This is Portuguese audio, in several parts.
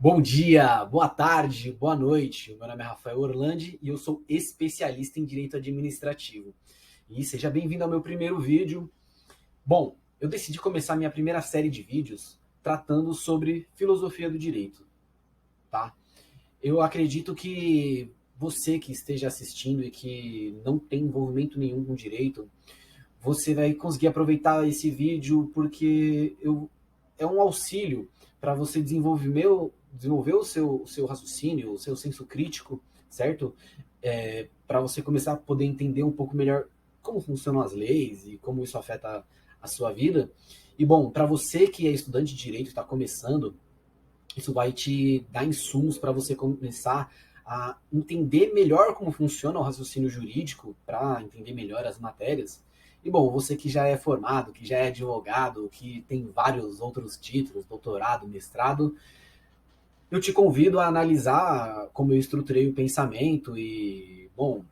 Bom dia, boa tarde, boa noite. Meu nome é Rafael Orlandi e eu sou especialista em Direito Administrativo. E seja bem-vindo ao meu primeiro vídeo. Bom, eu decidi começar minha primeira série de vídeos tratando sobre filosofia do direito, tá? Eu acredito que você que esteja assistindo e que não tem envolvimento nenhum com direito, você vai conseguir aproveitar esse vídeo porque é um auxílio para você desenvolver o seu raciocínio, o seu senso crítico, certo? Para você começar a poder entender um pouco melhor como funcionam as leis e como isso afeta a sua vida. E, bom, para você que é estudante de direito, está começando, isso vai te dar insumos para você começar a entender melhor como funciona o raciocínio jurídico, para entender melhor as matérias. E, bom, você que já é formado, que já é advogado, que tem vários outros títulos, doutorado, mestrado, eu te convido a analisar como eu estruturei o pensamento e, bom,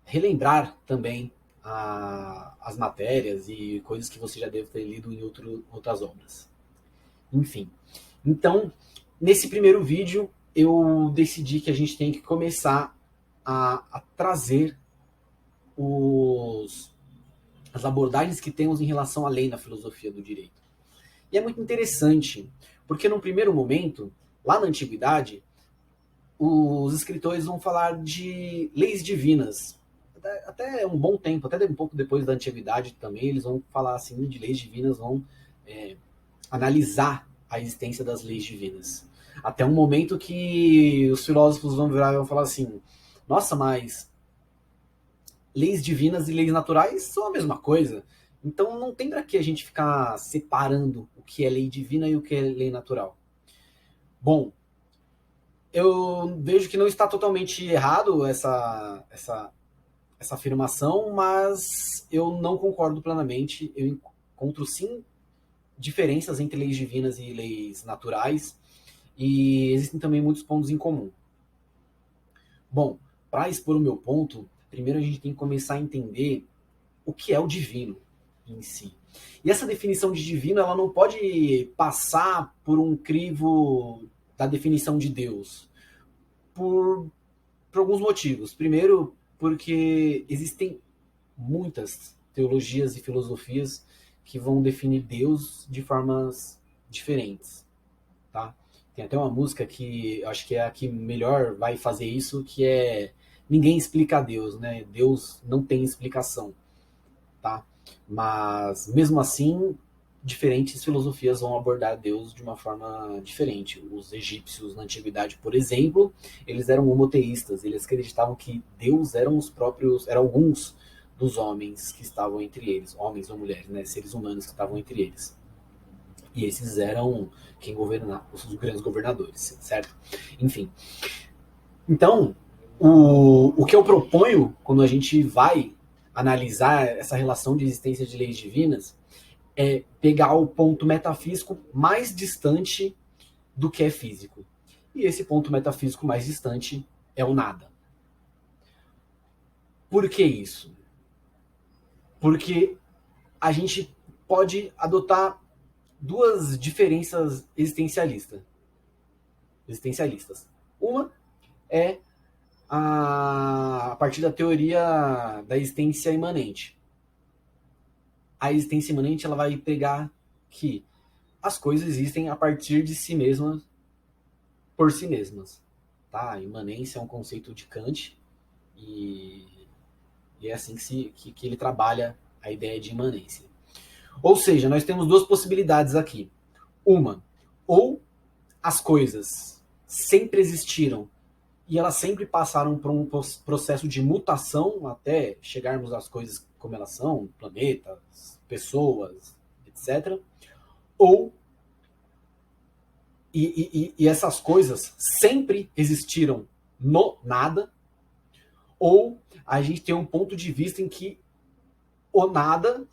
relembrar também as matérias e coisas que você já deve ter lido em outras obras. Enfim, então, nesse primeiro vídeo, eu decidi que a gente tem que começar a trazer as abordagens que temos em relação à lei na filosofia do direito. E é muito interessante, porque num primeiro momento, lá na antiguidade, os escritores vão falar de leis divinas. Até um bom tempo, até um pouco depois da antiguidade também, eles vão falar assim de leis divinas, vão analisar a existência das leis divinas. Até um momento que os filósofos vão virar e vão falar assim: nossa, mas leis divinas e leis naturais são a mesma coisa. Então não tem para que a gente ficar separando o que é lei divina e o que é lei natural. Bom, eu vejo que não está totalmente errado essa afirmação, mas eu não concordo plenamente. Eu encontro sim diferenças entre leis divinas e leis naturais, e existem também muitos pontos em comum. Bom, para expor o meu ponto, primeiro a gente tem que começar a entender o que é o divino em si. E essa definição de divino, ela não pode passar por um crivo da definição de Deus, por alguns motivos. Primeiro, porque existem muitas teologias e filosofias que vão definir Deus de formas diferentes, tá? Tem até uma música que eu acho que é a que melhor vai fazer isso, que é Ninguém Explica a Deus, né? Deus não tem explicação, tá? Mas, mesmo assim, diferentes filosofias vão abordar Deus de uma forma diferente. Os egípcios, na antiguidade, por exemplo, eles eram homoteístas, eles acreditavam que Deus eram eram alguns dos homens que estavam entre eles, homens ou mulheres, né? Seres humanos que estavam entre eles. E esses eram quem governava, os grandes governadores, certo? Enfim. Então, o que eu proponho quando a gente vai analisar essa relação de existência de leis divinas é pegar o ponto metafísico mais distante do que é físico. E esse ponto metafísico mais distante é o nada. Por que isso? Porque a gente pode adotar duas diferenças existencialistas. Uma é a partir da teoria da existência imanente. A existência imanente ela vai pegar que as coisas existem a partir de si mesmas, por si mesmas. Tá? A imanência é um conceito de Kant e é assim que ele trabalha a ideia de imanência. Ou seja, nós temos duas possibilidades aqui. Uma, ou as coisas sempre existiram e elas sempre passaram por um processo de mutação até chegarmos às coisas como elas são, planetas, pessoas, etc. Ou e essas coisas sempre existiram no nada, ou a gente tem um ponto de vista em que o nada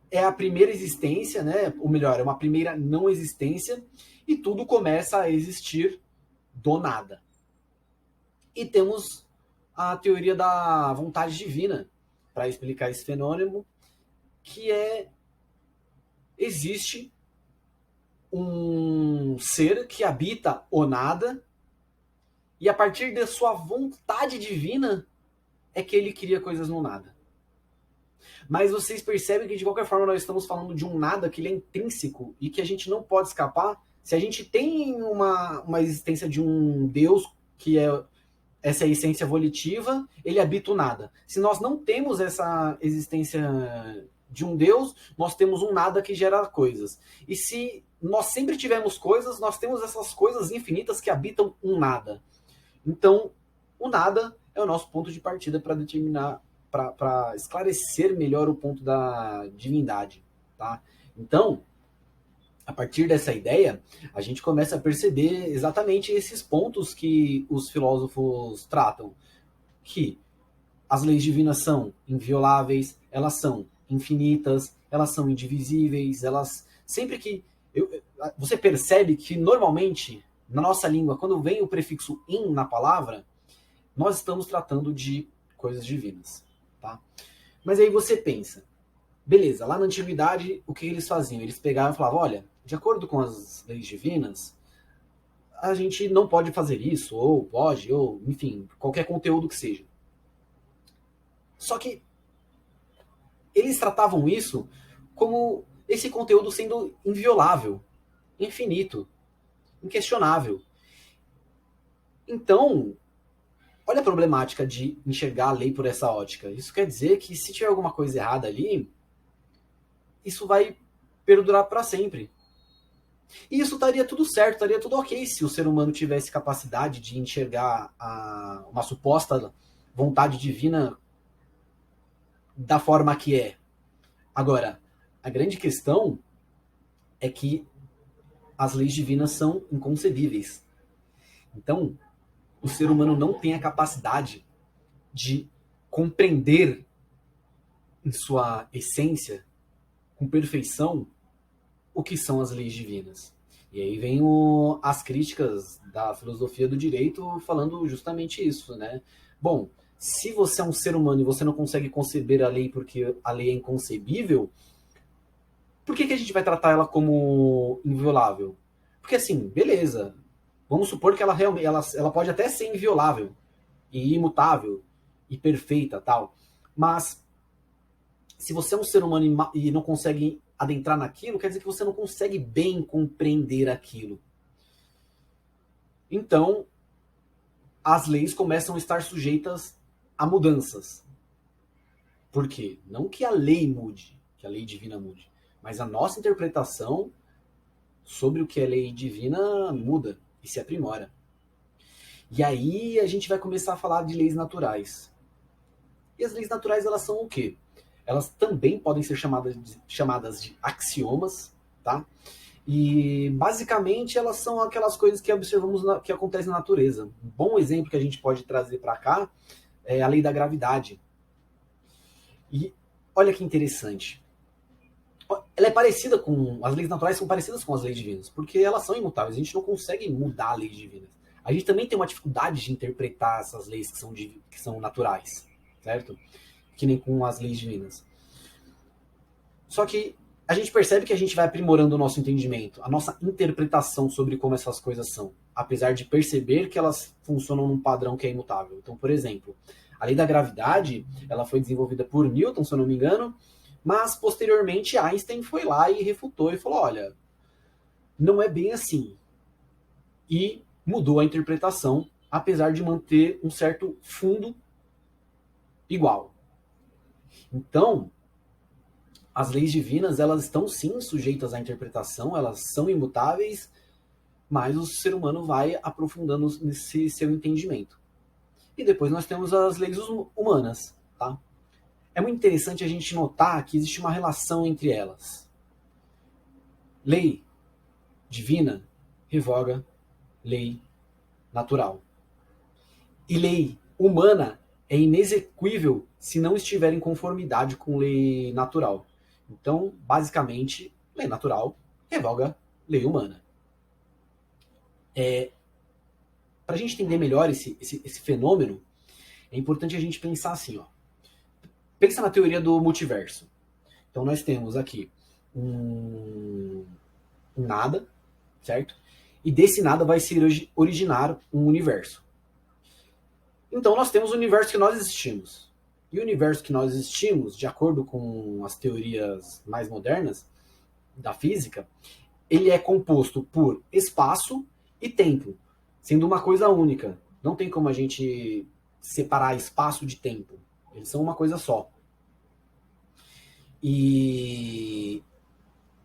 é a primeira existência, né? Ou melhor, é uma primeira não existência, e tudo começa a existir do nada. E temos a teoria da vontade divina para explicar esse fenômeno, que existe um ser que habita o nada, e a partir da sua vontade divina é que ele cria coisas no nada. Mas vocês percebem que de qualquer forma nós estamos falando de um nada que ele é intrínseco e que a gente não pode escapar. Se a gente tem uma existência de um Deus que é essa essência volitiva, ele habita o nada. Se nós não temos essa existência de um Deus, nós temos um nada que gera coisas. E se nós sempre tivermos coisas, nós temos essas coisas infinitas que habitam um nada. Então, o nada é o nosso ponto de partida para determinar, para esclarecer melhor o ponto da divindade, tá? Então, a partir dessa ideia, a gente começa a perceber exatamente esses pontos que os filósofos tratam, que as leis divinas são invioláveis, elas são infinitas, elas são indivisíveis, elas sempre que você percebe que normalmente na nossa língua, quando vem o prefixo in na palavra, nós estamos tratando de coisas divinas, tá? Mas aí você pensa, beleza, lá na antiguidade, o que eles faziam? Eles pegavam e falavam, olha, de acordo com as leis divinas, a gente não pode fazer isso, ou pode, ou enfim, qualquer conteúdo que seja. Só que eles tratavam isso como esse conteúdo sendo inviolável, infinito, inquestionável. Então, olha a problemática de enxergar a lei por essa ótica. Isso quer dizer que se tiver alguma coisa errada ali, isso vai perdurar para sempre. E isso estaria tudo certo, estaria tudo ok se o ser humano tivesse capacidade de enxergar uma suposta vontade divina da forma que é. Agora, a grande questão é que as leis divinas são inconcebíveis. Então, o ser humano não tem a capacidade de compreender em sua essência, com perfeição, o que são as leis divinas. E aí vem as críticas da filosofia do direito falando justamente isso, né? Bom, se você é um ser humano e você não consegue conceber a lei porque a lei é inconcebível, por que a gente vai tratar ela como inviolável? Porque assim, beleza, vamos supor que ela realmente ela pode até ser inviolável e imutável e perfeita, tal. Mas se você é um ser humano e não consegue adentrar naquilo, quer dizer que você não consegue bem compreender aquilo. Então, as leis começam a estar sujeitas a mudanças. Por quê? Não que a lei mude, que a lei divina mude, mas a nossa interpretação sobre o que é lei divina muda e se aprimora. E aí a gente vai começar a falar de leis naturais. E as leis naturais, elas são o quê? Elas também podem ser chamadas de axiomas, tá? E basicamente elas são aquelas coisas que observamos que acontecem na natureza. Um bom exemplo que a gente pode trazer para cá é a lei da gravidade. E olha que interessante. Ela é parecida com. As leis naturais são parecidas com as leis divinas, porque elas são imutáveis, a gente não consegue mudar as leis divinas. A gente também tem uma dificuldade de interpretar essas leis que são naturais, certo? Que nem com as leis divinas. Só que a gente percebe que a gente vai aprimorando o nosso entendimento, a nossa interpretação sobre como essas coisas são, apesar de perceber que elas funcionam num padrão que é imutável. Então, por exemplo, a lei da gravidade, ela foi desenvolvida por Newton, se eu não me engano, mas posteriormente Einstein foi lá e refutou e falou, olha, não é bem assim. E mudou a interpretação, apesar de manter um certo fundo igual. Então, as leis divinas, elas estão sim sujeitas à interpretação, elas são imutáveis, mas o ser humano vai aprofundando nesse seu entendimento. E depois nós temos as leis humanas, tá? É muito interessante a gente notar que existe uma relação entre elas. Lei divina revoga lei natural. E lei humana é inexequível se não estiver em conformidade com lei natural. Então, basicamente, lei natural revoga lei humana. Para a gente entender melhor esse fenômeno, é importante a gente pensar assim, ó. Pensa na teoria do multiverso. Então, nós temos aqui um nada, certo? E desse nada vai se originar um universo. Então nós temos o universo que nós existimos. E o universo que nós existimos, de acordo com as teorias mais modernas da física, ele é composto por espaço e tempo, sendo uma coisa única. Não tem como a gente separar espaço de tempo. Eles são uma coisa só. E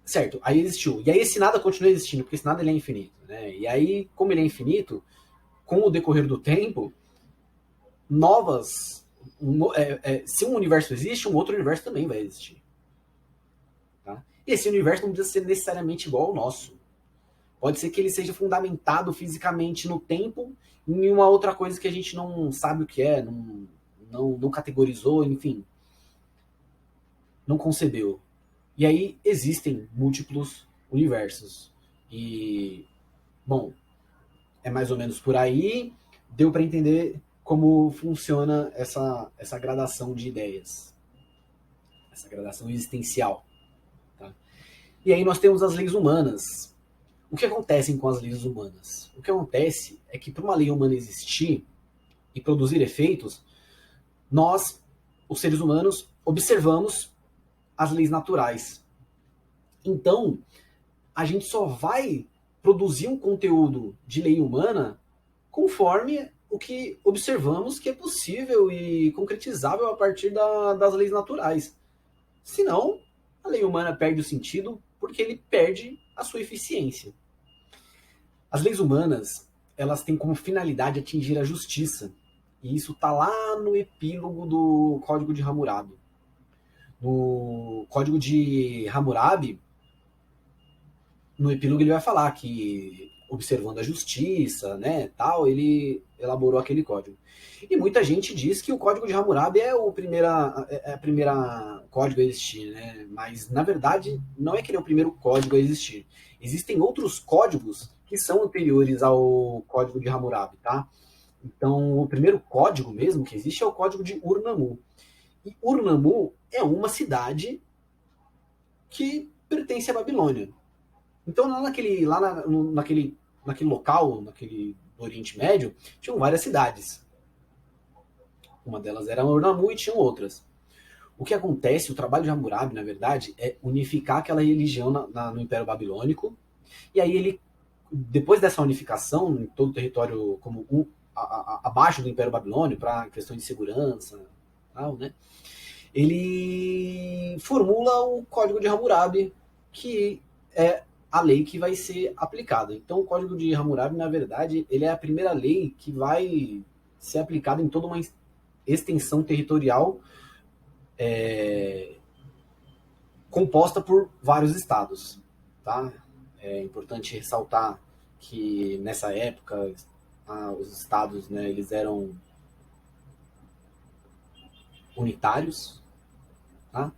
certo, aí existiu. E aí esse nada continua existindo, porque esse nada ele é infinito, né? E aí, como ele é infinito, com o decorrer do tempo, novas. Se um universo existe, um outro universo também vai existir. Tá? E esse universo não precisa ser necessariamente igual ao nosso. Pode ser que ele seja fundamentado fisicamente no tempo, em uma outra coisa que a gente não sabe o que é, não categorizou, enfim. Não concebeu. E aí existem múltiplos universos. E, bom, é mais ou menos por aí. Deu para entender como funciona essa gradação de ideias, essa gradação existencial. Tá? E aí nós temos as leis humanas. O que acontece com as leis humanas? O que acontece é que para uma lei humana existir e produzir efeitos, nós, os seres humanos, observamos as leis naturais. Então, a gente só vai produzir um conteúdo de lei humana conforme o que observamos que é possível e concretizável a partir das leis naturais. Senão, a lei humana perde o sentido porque ele perde a sua eficiência. As leis humanas, elas têm como finalidade atingir a justiça. E isso está lá no epílogo do Código de Hammurabi. No Código de Hammurabi, no epílogo ele vai falar que, observando a justiça, né, tal, ele elaborou aquele código. E muita gente diz que o Código de Hammurabi é a primeira código a existir, né? Mas, na verdade, não é que ele é o primeiro código a existir. Existem outros códigos que são anteriores ao Código de Hammurabi, tá? Então, o primeiro código mesmo que existe é o Código de Ur-Nammu. E Ur-Nammu é uma cidade que pertence à Babilônia. Então, naquele local, naquele do Oriente Médio, tinham várias cidades. Uma delas era Ur-Nammu e tinham outras. O que acontece, o trabalho de Hammurabi, na verdade, é unificar aquela religião no Império Babilônico. E aí ele, depois dessa unificação, em todo o território como abaixo do Império Babilônio, para questões de segurança, tal, né? Ele formula o Código de Hammurabi, que é a lei que vai ser aplicada. Então, o Código de Hammurabi, na verdade, ele é a primeira lei que vai ser aplicada em toda uma extensão territorial composta por vários estados. Tá? É importante ressaltar que, nessa época, os estados, né, eles eram unitários, tá?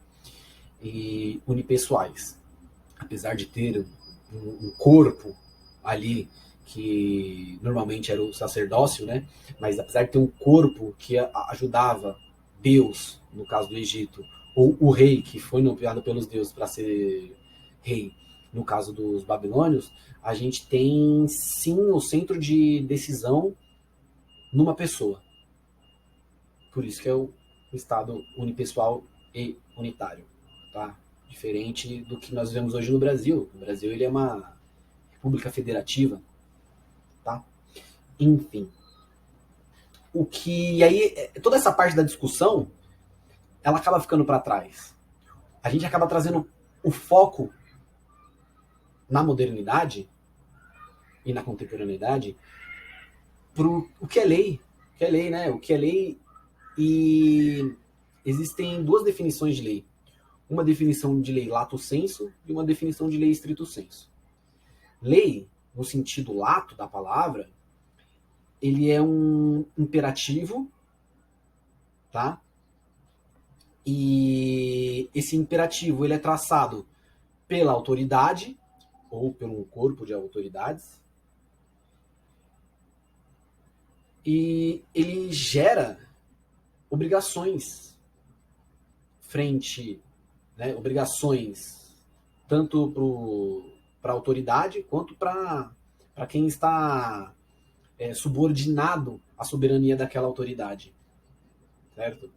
E unipessoais. Apesar de ter um corpo ali que normalmente era o sacerdócio, né? Mas apesar de ter um corpo que ajudava Deus, no caso do Egito, ou o rei que foi nomeado pelos deuses para ser rei, no caso dos babilônios, a gente tem sim o centro de decisão numa pessoa. Por isso que é o Estado unipessoal e unitário, tá? Diferente do que nós vemos hoje no Brasil. O Brasil ele é uma república federativa, tá? Enfim. E aí, toda essa parte da discussão, ela acaba ficando para trás. A gente acaba trazendo o foco na modernidade e na contemporaneidade pro o que é lei. O que é lei, né? O que é lei. E existem duas definições de lei. Uma definição de lei lato sensu e uma definição de lei stricto sensu. Lei, no sentido lato da palavra, ele é um imperativo, tá? E esse imperativo ele é traçado pela autoridade ou pelo corpo de autoridades e ele gera obrigações frente, né, obrigações tanto para a autoridade quanto para para quem está subordinado à soberania daquela autoridade, certo?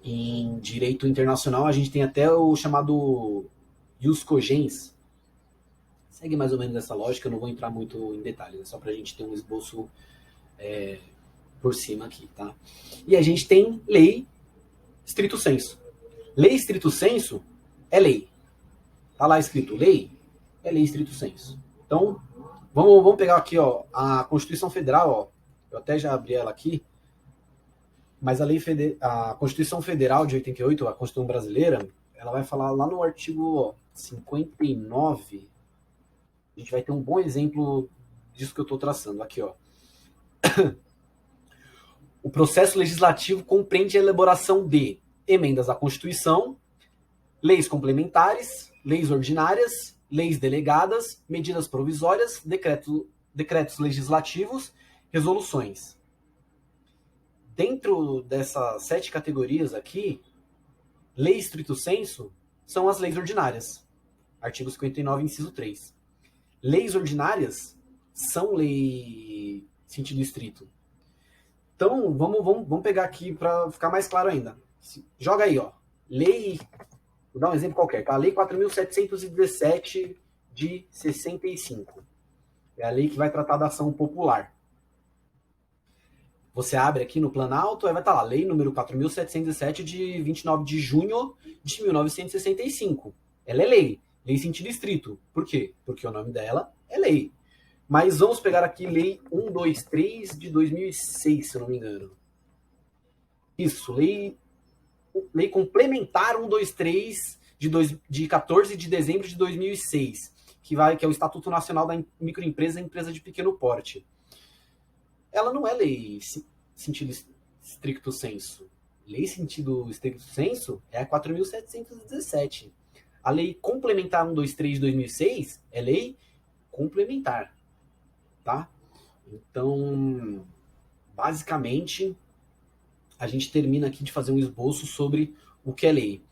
Em direito internacional, a gente tem até o chamado ius cogens. Segue mais ou menos essa lógica, eu não vou entrar muito em detalhes, é só para a gente ter um esboço por cima aqui, tá? E a gente tem lei stricto sensu. Lei stricto sensu é lei. Tá lá escrito lei, é lei stricto sensu. Então, vamos pegar aqui, ó, a Constituição Federal, ó. Eu até já abri ela aqui, mas a Constituição Federal de 88, a Constituição Brasileira, ela vai falar lá no artigo 59, a gente vai ter um bom exemplo disso que eu estou traçando aqui, ó. O processo legislativo compreende a elaboração de emendas à Constituição, leis complementares, leis ordinárias, leis delegadas, medidas provisórias, decretos legislativos, resoluções. Dentro dessas 7 categorias aqui, lei stricto sensu são as leis ordinárias. Artigo 59, inciso 3. Leis ordinárias são lei sentido estrito. Então, vamos pegar aqui para ficar mais claro ainda. Joga aí, ó. Lei, vou dar um exemplo qualquer, tá? Lei 4.717 de 65. É a lei que vai tratar da ação popular. Você abre aqui no Planalto, aí vai estar lá, lei número 4.707 de 29 de junho de 1965. Ela é lei sentido estrito. Por quê? Porque o nome dela é lei. Mas vamos pegar aqui lei 123 de 2006, se eu não me engano. Isso, lei complementar 123 de 14 de dezembro de 2006, que é o Estatuto Nacional da Microempresa e Empresa de Pequeno Porte. Ela não é lei sentido stricto sensu. Lei sentido stricto sensu é a 4.717. A lei complementar 123 de 2006 é lei complementar. Tá? Então, basicamente, a gente termina aqui de fazer um esboço sobre o que é lei.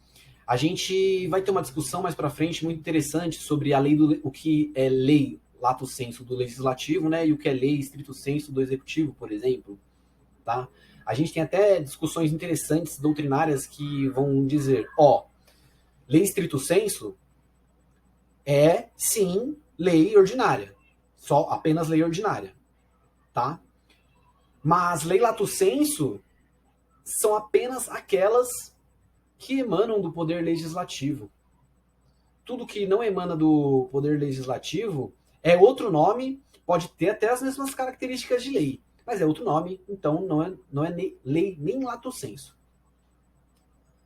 A gente vai ter uma discussão mais para frente muito interessante sobre a lei o que é lei lato sensu do legislativo, né, e o que é lei stricto sensu do executivo, por exemplo, tá? A gente tem até discussões interessantes doutrinárias que vão dizer, ó, lei stricto sensu é sim lei ordinária, só apenas lei ordinária, tá? Mas lei lato sensu são apenas aquelas que emanam do poder legislativo. Tudo que não emana do poder legislativo é outro nome, pode ter até as mesmas características de lei, mas é outro nome, então não é lei nem lato sensu.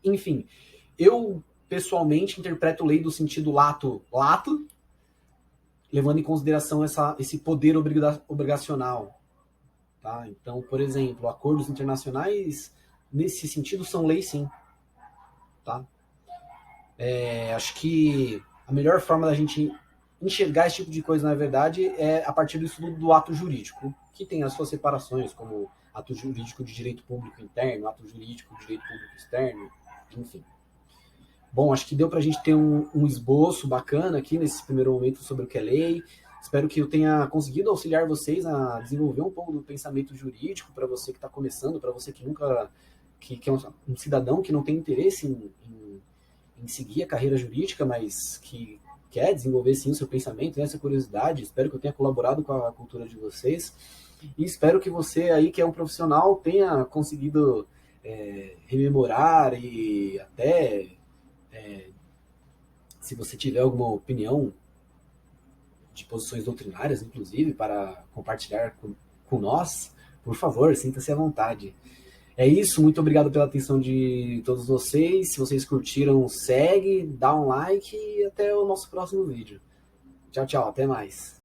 Enfim, eu pessoalmente interpreto lei do sentido lato, levando em consideração esse poder obrigacional. Tá? Então, por exemplo, acordos internacionais, nesse sentido, são lei sim. Tá? Acho que a melhor forma da gente enxergar esse tipo de coisa, na verdade, é a partir do estudo do ato jurídico, que tem as suas separações, como ato jurídico de direito público interno, ato jurídico de direito público externo, enfim. Bom, acho que deu para a gente ter um esboço bacana aqui nesse primeiro momento sobre o que é lei. Espero que eu tenha conseguido auxiliar vocês a desenvolver um pouco do pensamento jurídico para você que está começando, para você que nunca, que é um cidadão que não tem interesse em seguir a carreira jurídica, mas que quer desenvolver sim o seu pensamento, essa curiosidade. Espero que eu tenha colaborado com a cultura de vocês e espero que você aí que é um profissional tenha conseguido rememorar e até se você tiver alguma opinião de posições doutrinárias, inclusive, para compartilhar com nós, por favor, sinta-se à vontade. É isso, muito obrigado pela atenção de todos vocês. Se vocês curtiram, segue, dá um like e até o nosso próximo vídeo. Tchau, tchau, até mais.